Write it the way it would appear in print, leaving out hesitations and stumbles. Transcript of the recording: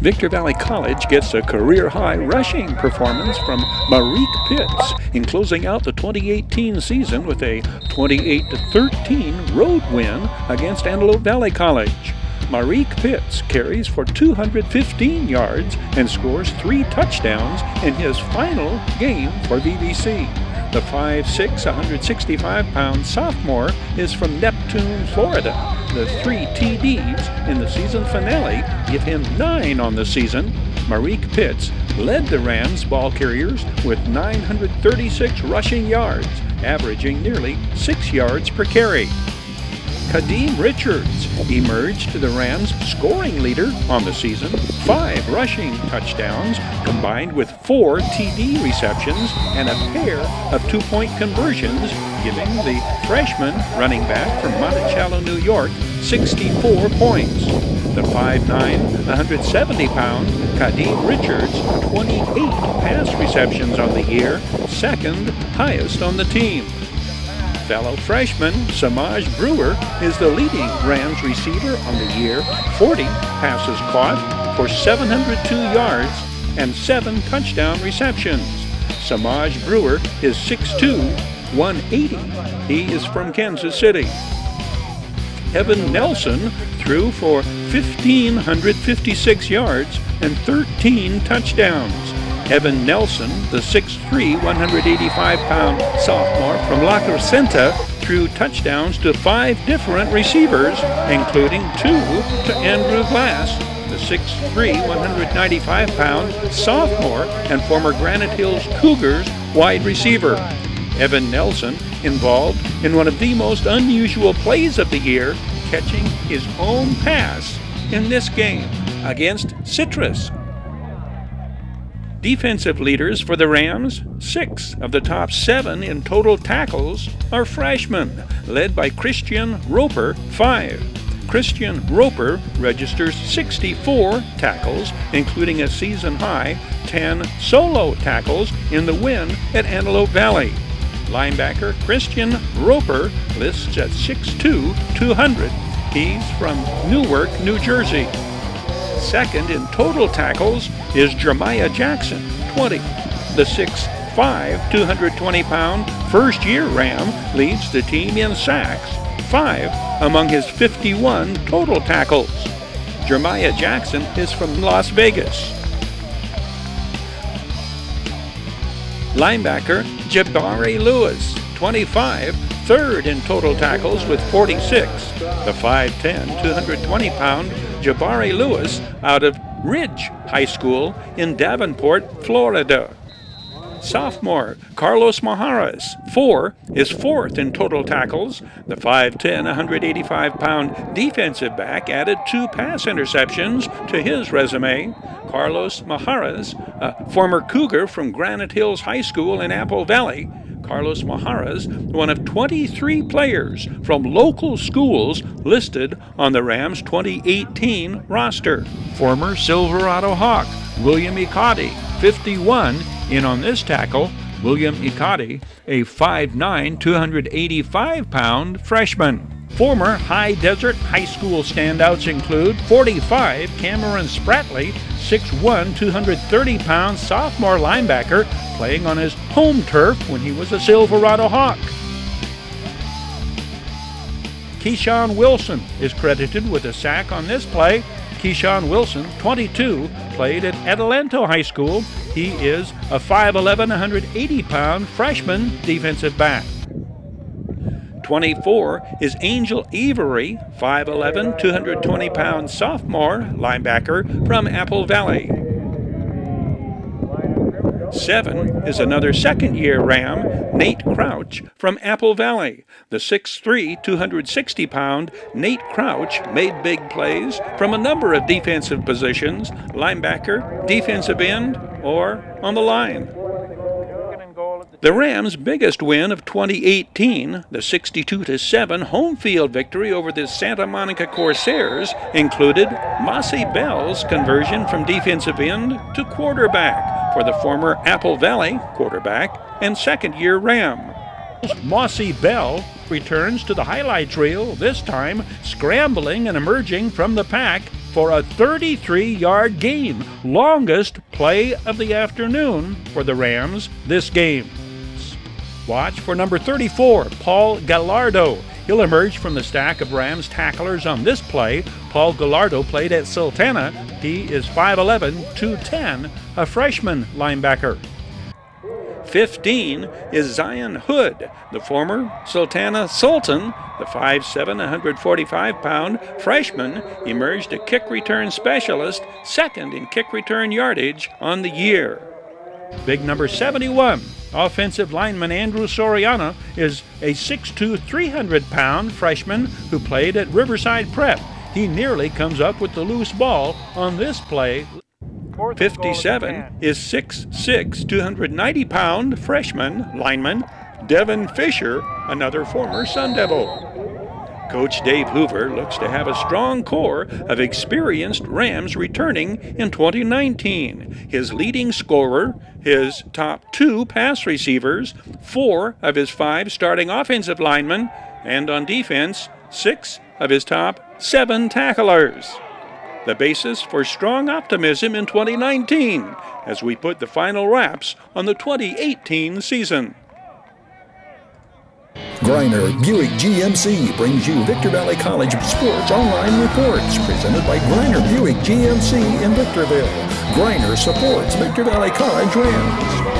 Victor Valley College gets a career-high rushing performance from Mareek Pitts in closing out the 2018 season with a 28-13 road win against Antelope Valley College. Mareek Pitts carries for 215 yards and scores 3 touchdowns in his final game for VVC. The 5'6", 165-pound sophomore is from Neptune, Florida. The 3 TDs in the season finale give him 9 on the season. Mareek Pitts led the Rams ball carriers with 936 rushing yards, averaging nearly 6 yards per carry. Khadeem Richards emerged to the Rams' scoring leader on the season, 5 rushing touchdowns combined with 4 TD receptions and a pair of 2-point conversions, giving the freshman running back from Monticello, New York, 64 points. The 5'9", 170-pound Khadeem Richards, 28 pass receptions on the year, second highest on the team. Fellow freshman Samaj Brewer is the leading Rams receiver on the year, 40 passes caught for 702 yards and 7 touchdown receptions. Samaj Brewer is 6'2", 180. He is from Kansas City. Evan Nelson threw for 1,556 yards and 13 touchdowns. Evan Nelson, the 6'3", 185-pound sophomore from La Crescenta, threw touchdowns to 5 different receivers, including 2 to Andrew Glass, the 6'3", 195-pound sophomore and former Granite Hills Cougars wide receiver. Evan Nelson involved in one of the most unusual plays of the year, catching his own pass in this game against Citrus. Defensive leaders for the Rams, 6 of the top 7 in total tackles are freshmen, led by Christian Roper, 5. Christian Roper registers 64 tackles, including a season-high 10 solo tackles in the win at Antelope Valley. Linebacker Christian Roper lists at 6'2", 200. He's from Newark, New Jersey. Second in total tackles is Jermiah Jackson, 20. The 6'5", 220-pound first-year Ram leads the team in sacks, 5 among his 51 total tackles. Jermiah Jackson is from Las Vegas. Linebacker Jabari Lewis, 25, third in total tackles with 46. The 5'10", 220-pound Jabari Lewis out of Ridge High School in Davenport, Florida. Sophomore Carlos Mijares, 4, is 4th in total tackles. The 5'10", 185-pound defensive back added 2 pass interceptions to his resume. Carlos Mijares, a former Cougar from Granite Hills High School in Apple Valley. Carlos Mijares, one of 23 players from local schools listed on the Rams' 2018 roster. Former Silverado Hawk William Ekada, 51, in on this tackle. William Ekada, a 5'9", 285-pound freshman. Former High Desert High School standouts include 45 Cameron Spratley, 6'1", 230-pound sophomore linebacker, playing on his home turf when he was a Silverado Hawk. Kishawn Wilson is credited with a sack on this play. Kishawn Wilson, 22, played at Adelanto High School. He is a 5'11", 180-pound freshman defensive back. 24 is Angel Avery, 5'11", 220-pound sophomore linebacker from Apple Valley. 7 is another second-year Ram, Nate Crouch from Apple Valley. The 6'3", 260-pound Nate Crouch made big plays from a number of defensive positions, linebacker, defensive end, or on the line. The Rams' biggest win of 2018, the 62-7 home field victory over the Santa Monica Corsairs, included Mossy Bell's conversion from defensive end to quarterback for the former Apple Valley quarterback and second-year Ram. Mossy Bell returns to the highlights reel, this time scrambling and emerging from the pack for a 33-yard gain, longest play of the afternoon for the Rams this game. Watch for number 34, Paul Gallardo. He'll emerge from the stack of Rams tacklers on this play. Paul Gallardo played at Sultana. He is 5'11", 210, a freshman linebacker. 15 is Zion Hood, the former Sultana Sultan. The 5'7", 145-pound freshman emerged a kick return specialist, second in kick return yardage on the year. Big number 71, offensive lineman Andrew Soriano, is a 6'2", 300-pound freshman who played at Riverside Prep. He nearly comes up with the loose ball on this play. 57 is 6'6", 290-pound freshman lineman Devin Fisher, another former Sun Devil. Coach Dave Hoover looks to have a strong core of experienced Rams returning in 2019. His leading scorer, his top 2 pass receivers, 4 of his 5 starting offensive linemen, and on defense, 6 of his top 7 tacklers. The basis for strong optimism in 2019 as we put the final wraps on the 2018 season. Greiner Buick GMC brings you Victor Valley College Sports Online Reports, presented by Greiner Buick GMC in Victorville. Greiner supports Victor Valley College Rams.